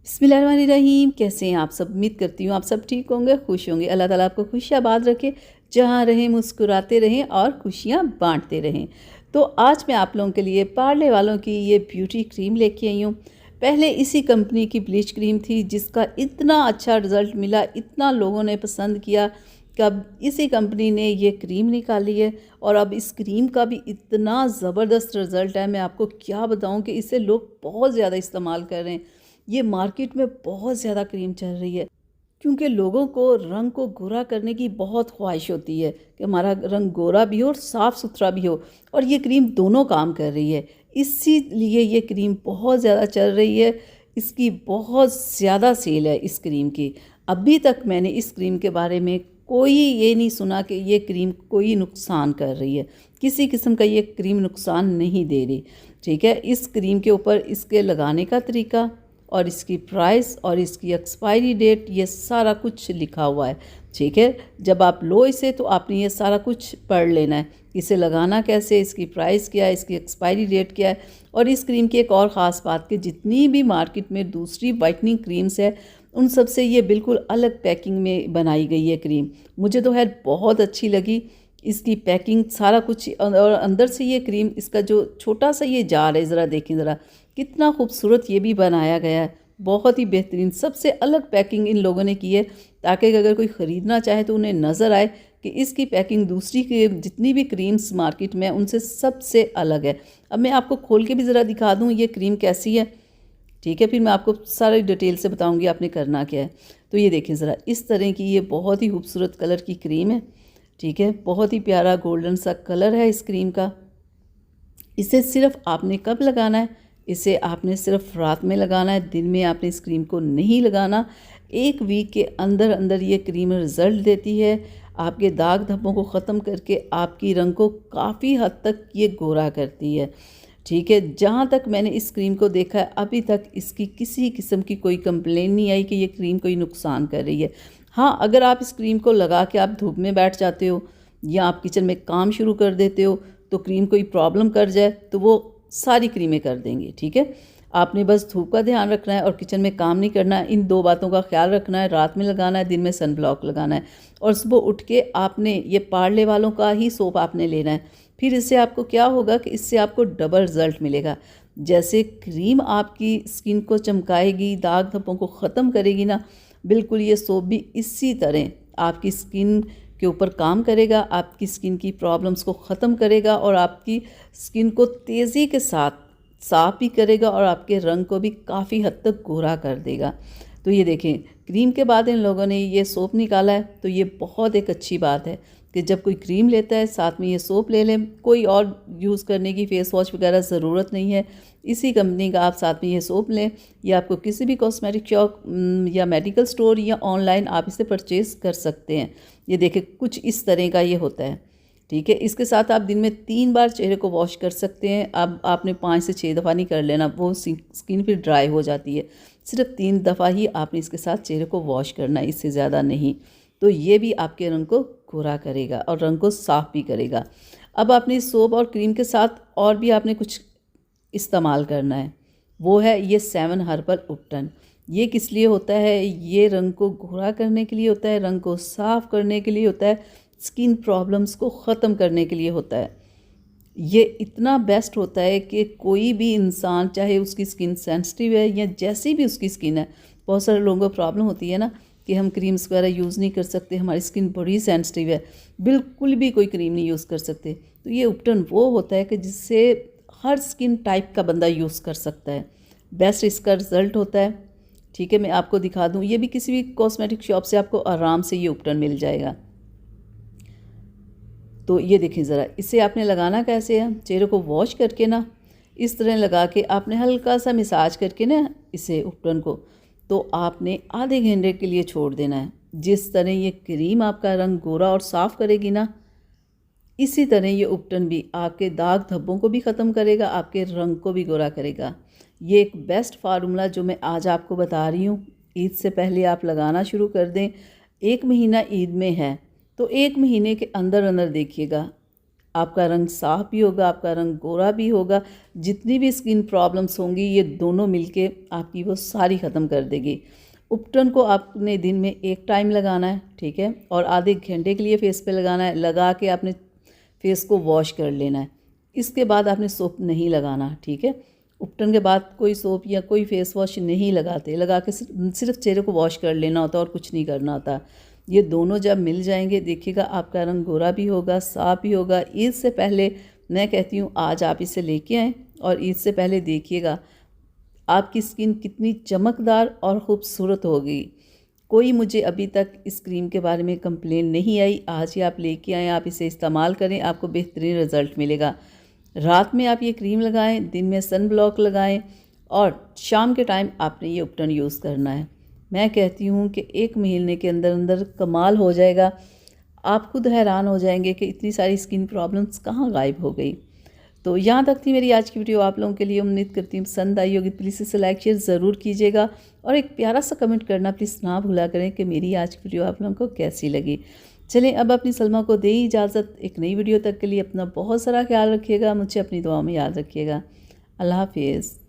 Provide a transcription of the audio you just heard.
बिस्मिल्लाहिर्रहमानिर्रहीम। कैसे हैं आप सब? उम्मीद करती हूँ आप सब ठीक होंगे, खुश होंगे। अल्लाह ताला आपको खुशियाबाद रखे, जहाँ रहें मुस्कुराते रहें और खुशियाँ बांटते रहें। तो आज मैं आप लोगों के लिए पार्ले वालों की ये ब्यूटी क्रीम लेके आई हूँ। पहले इसी कंपनी की ब्लीच क्रीम थी जिसका इतना अच्छा रिज़ल्ट मिला, इतना लोगों ने पसंद किया कि अब इसी कंपनी ने ये क्रीम निकाली है और अब इस क्रीम का भी इतना ज़बरदस्त रिज़ल्ट है, मैं आपको क्या बताऊँ कि इसे लोग बहुत ज़्यादा इस्तेमाल कर रहे हैं। ये मार्केट में बहुत ज़्यादा क्रीम चल रही है क्योंकि लोगों को रंग को गोरा करने की बहुत ख्वाहिश होती है कि हमारा रंग गोरा भी हो और साफ़ सुथरा भी हो, और ये क्रीम दोनों काम कर रही है। इसीलिए ये क्रीम बहुत ज़्यादा चल रही है, इसकी बहुत ज़्यादा सेल है इस क्रीम की। अभी तक मैंने इस क्रीम के बारे में कोई ये नहीं सुना कि ये क्रीम कोई नुकसान कर रही है। किसी किस्म का ये क्रीम नुकसान नहीं दे रही। ठीक है, इस क्रीम के ऊपर इसके लगाने का तरीका और इसकी प्राइस और इसकी एक्सपायरी डेट ये सारा कुछ लिखा हुआ है। ठीक है, जब आप लो इसे तो आपने ये सारा कुछ पढ़ लेना है, इसे लगाना कैसे, इसकी प्राइस क्या है, इसकी एक्सपायरी डेट क्या है। और इस क्रीम की एक और ख़ास बात कि जितनी भी मार्केट में दूसरी वाइटनिंग क्रीम्स है उन सब से ये बिल्कुल अलग पैकिंग में बनाई गई है क्रीम। मुझे तो खैर बहुत अच्छी लगी इसकी पैकिंग, सारा कुछ। और अंदर से ये क्रीम, इसका जो छोटा सा ये जार है, ज़रा देखें ज़रा कितना खूबसूरत ये भी बनाया गया है। बहुत ही बेहतरीन, सबसे अलग पैकिंग इन लोगों ने की है ताकि अगर कोई ख़रीदना चाहे तो उन्हें नज़र आए कि इसकी पैकिंग दूसरी के जितनी भी क्रीम्स मार्केट में उनसे सबसे अलग है। अब मैं आपको खोल के भी ज़रा दिखा दूँ ये क्रीम कैसी है। ठीक है, फिर मैं आपको सारी डिटेल से बताऊंगी आपने करना क्या है। तो ये देखें ज़रा, इस तरह की ये बहुत ही खूबसूरत कलर की क्रीम है। ठीक है, बहुत ही प्यारा गोल्डन सा कलर है इस क्रीम का। इसे सिर्फ आपने कब लगाना है, इसे आपने सिर्फ रात में लगाना है, दिन में आपने इस क्रीम को नहीं लगाना। एक वीक के अंदर अंदर ये क्रीम रिज़ल्ट देती है, आपके दाग धब्बों को ख़त्म करके आपकी रंग को काफ़ी हद तक ये गोरा करती है। ठीक है, जहाँ तक मैंने इस क्रीम को देखा है अभी तक इसकी किसी किस्म की कोई कंप्लेन नहीं आई कि ये क्रीम कोई नुकसान कर रही है। हाँ, अगर आप इस क्रीम को लगा के आप धूप में बैठ जाते हो या आप किचन में काम शुरू कर देते हो तो क्रीम कोई प्रॉब्लम कर जाए तो वो सारी क्रीमें कर देंगी। ठीक है, आपने बस धूप का ध्यान रखना है और किचन में काम नहीं करना है। इन दो बातों का ख्याल रखना है, रात में लगाना है, दिन में सन ब्लॉक लगाना है। और सुबह उठ के आपने ये पार्ले वालों का ही सोप आपने लेना है। फिर इससे आपको क्या होगा कि इससे आपको डबल रिज़ल्ट मिलेगा। जैसे क्रीम आपकी स्किन को चमकाएगी, दाग धब्बों को ख़त्म करेगी ना, बिल्कुल ये सोप भी इसी तरह आपकी स्किन के ऊपर काम करेगा, आपकी स्किन की प्रॉब्लम्स को ख़त्म करेगा और आपकी स्किन को तेज़ी के साथ साफ़ भी करेगा और आपके रंग को भी काफ़ी हद तक गोरा कर देगा। तो ये देखें, क्रीम के बाद इन लोगों ने ये सोप निकाला है, तो ये बहुत एक अच्छी बात है कि जब कोई क्रीम लेता है साथ में ये सोप ले लें। कोई और यूज़ करने की फेस वॉश वगैरह ज़रूरत नहीं है, इसी कंपनी का आप साथ में ये सोप लें। या आपको किसी भी कॉस्मेटिक शॉप या मेडिकल स्टोर या ऑनलाइन आप इसे परचेज़ कर सकते हैं। ये देखें, कुछ इस तरह का ये होता है। ठीक है, इसके साथ आप दिन में 3 बार चेहरे को वॉश कर सकते हैं। अब आपने 5 से 6 दफ़ा नहीं कर लेना, वो स्किन फिर ड्राई हो जाती है। सिर्फ 3 दफ़ा ही आपने इसके साथ चेहरे को वॉश करना है, इससे ज़्यादा नहीं। तो ये भी आपके रंग को गोरा करेगा और रंग को साफ़ भी करेगा। अब आपने सोप और क्रीम के साथ और भी आपने कुछ इस्तेमाल करना है, वो है ये 7 हर्बल उपटन। ये किस लिए होता है? ये रंग को गोरा करने के लिए होता है, रंग को साफ़ करने के लिए होता है, स्किन प्रॉब्लम्स को ख़त्म करने के लिए होता है। ये इतना बेस्ट होता है कि कोई भी इंसान, चाहे उसकी स्किन सेंसिटिव है या जैसी भी उसकी स्किन है, बहुत सारे लोगों को प्रॉब्लम होती है ना कि हम क्रीम्स वगैरह यूज़ नहीं कर सकते, हमारी स्किन बड़ी सेंसिटिव है, बिल्कुल भी कोई क्रीम नहीं यूज़ कर सकते। तो ये उपटन वो होता है कि जिससे हर स्किन टाइप का बंदा यूज़ कर सकता है। बेस्ट इसका रिज़ल्ट होता है। ठीक है, मैं आपको दिखा दूँ, ये भी किसी भी कॉस्मेटिक शॉप से आपको आराम से ये उपटन मिल जाएगा। तो ये देखें ज़रा, इसे आपने लगाना कैसे है? चेहरे को वॉश करके ना इस तरह लगा के आपने हल्का सा मसाज करके ना इसे उपटन को, तो आपने आधे घंटे के लिए छोड़ देना है। जिस तरह ये क्रीम आपका रंग गोरा और साफ़ करेगी ना, इसी तरह ये उपटन भी आपके दाग धब्बों को भी ख़त्म करेगा, आपके रंग को भी गोरा करेगा। ये एक बेस्ट फार्मूला जो मैं आज आपको बता रही हूँ, ईद से पहले आप लगाना शुरू कर दें। 1 महीना ईद में है तो 1 महीने के अंदर अंदर देखिएगा आपका रंग साफ भी होगा, आपका रंग गोरा भी होगा। जितनी भी स्किन प्रॉब्लम्स होंगी ये दोनों मिलके आपकी वो सारी ख़त्म कर देगी। उपटन को आपने दिन में एक टाइम लगाना है, ठीक है, और आधे घंटे के लिए फेस पे लगाना है। लगा के आपने फेस को वॉश कर लेना है। इसके बाद आपने सोप नहीं लगाना, ठीक है। उपटन के बाद कोई सोप या कोई फेस वॉश नहीं लगाते, लगा के सिर्फ चेहरे को वॉश कर लेना होता है और कुछ नहीं करना होता। ये दोनों जब मिल जाएंगे देखिएगा आपका रंग गोरा भी होगा, साफ भी होगा। ईद से पहले मैं कहती हूँ आज आप इसे लेके आएँ और ईद से पहले देखिएगा आपकी स्किन कितनी चमकदार और ख़ूबसूरत होगी। कोई मुझे अभी तक इस क्रीम के बारे में कंप्लेन नहीं आई। आज ही आप लेके आएँ, आप इसे इस्तेमाल करें, आपको बेहतरीन रिज़ल्ट मिलेगा। रात में आप ये क्रीम लगाएं, दिन में सन ब्लॉक लगाएं और शाम के टाइम आपने ये उपटन यूज़ करना है। मैं कहती हूँ कि 1 महीने के अंदर अंदर कमाल हो जाएगा। आप खुद हैरान हो जाएंगे कि इतनी सारी स्किन प्रॉब्लम्स कहाँ गायब हो गई। तो यहाँ तक थी मेरी आज की वीडियो। आप लोगों के लिए उम्मीद करती हूँ पसंद आई होगी। प्लीज़ इसे लाइक शेयर ज़रूर कीजिएगा और एक प्यारा सा कमेंट करना प्लीज़ ना भूला करें कि मेरी आज की वीडियो आप लोगों को कैसी लगी। चलें अब अपनी सलमा को दे इजाज़त। एक नई वीडियो तक के लिए अपना बहुत सारा ख्याल रखिएगा, मुझे अपनी दुआ में याद रखिएगा। अल्लाह हाफिज़।